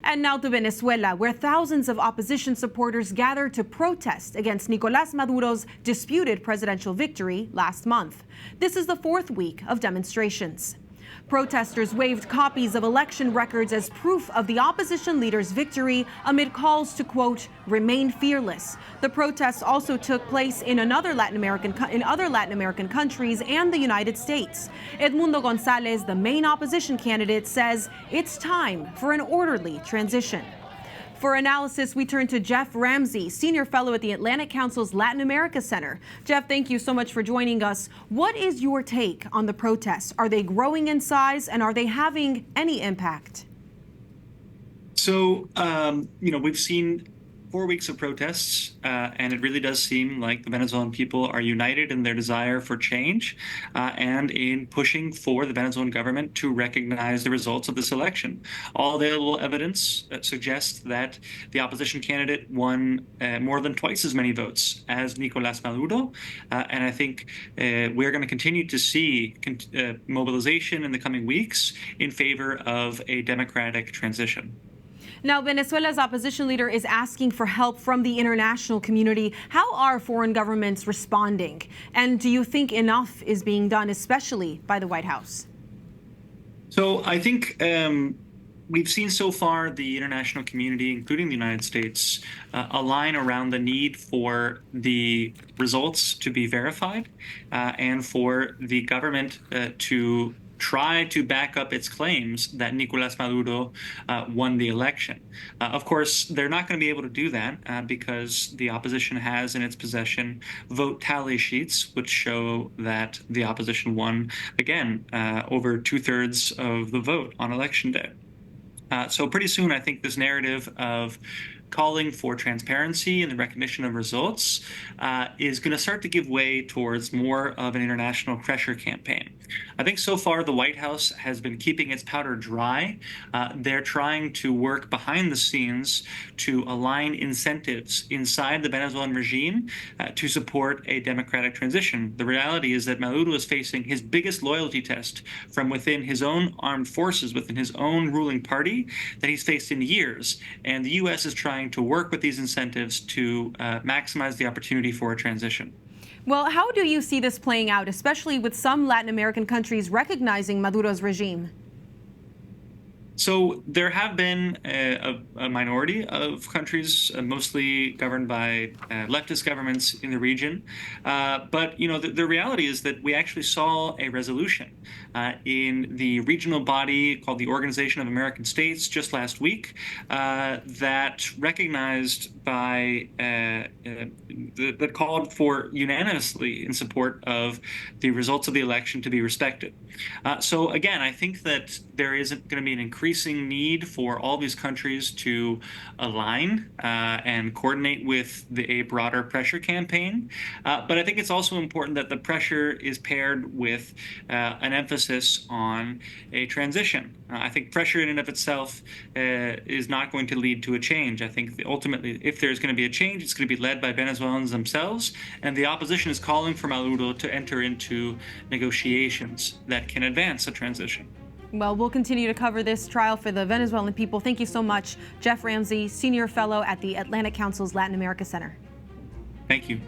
And now to Venezuela, where thousands of opposition supporters gathered to protest against Nicolas Maduro's disputed presidential victory last month. This is the fourth week of demonstrations. Protesters waved copies of election records as proof of the opposition leader's victory amid calls to, quote, remain fearless. The protests also took place in other Latin American countries and the United States. Edmundo Gonzalez, the main opposition candidate, says it's time for an orderly transition. For analysis, we turn to Geoff Ramsey, senior fellow at the Atlantic Council's Latin America Center. Geoff, thank you so much for joining us. What is your take on the protests? Are they growing in size, and are they having any impact? So, we've seen 4 weeks of protests, and it really does seem like the Venezuelan people are united in their desire for change and in pushing for the Venezuelan government to recognize the results of this election. All available evidence suggests that the opposition candidate won more than twice as many votes as Nicolas Maduro, and I think we're going to continue to see mobilization in the coming weeks in favor of a democratic transition. Now, Venezuela's opposition leader is asking for help from the international community. How are foreign governments responding? And do you think enough is being done, especially by the White House? So I think we've seen so far the international community, including the United States, align around the need for the results to be verified and for the government to try to back up its claims that Nicolas Maduro won the election. Of course, they're not going to be able to do that because the opposition has in its possession vote tally sheets, which show that the opposition won, again, over 2/3 of the vote on election day. So pretty soon, I think this narrative of calling for transparency and the recognition of results is going to start to give way towards more of an international pressure campaign. I think so far the White House has been keeping its powder dry. They're trying to work behind the scenes to align incentives inside the Venezuelan regime to support a democratic transition. The reality is that Maduro is facing his biggest loyalty test from within his own armed forces, within his own ruling party, that he's faced in years. And the U.S. is trying to work with these incentives to maximize the opportunity for a transition. Well, how do you see this playing out, especially with some Latin American countries recognizing Maduro's regime? So there have been a minority of countries, mostly governed by leftist governments in the region. But, the reality is that we actually saw a resolution in the regional body called the Organization of American States just last week that recognized that called for unanimously in support of the results of the election to be respected. So again, I think that there isn't going to be an increasing need for all these countries to align and coordinate with a broader pressure campaign. But I think it's also important that the pressure is paired with an emphasis on a transition. I think pressure in and of itself is not going to lead to a change. I think ultimately, if there's going to be a change, it's going to be led by Venezuelans themselves. And the opposition is calling for Maduro to enter into negotiations that can advance a transition. Well, we'll continue to cover this trial for the Venezuelan people. Thank you so much, Geoff Ramsey, senior fellow at the Atlantic Council's Latin America Center. Thank you.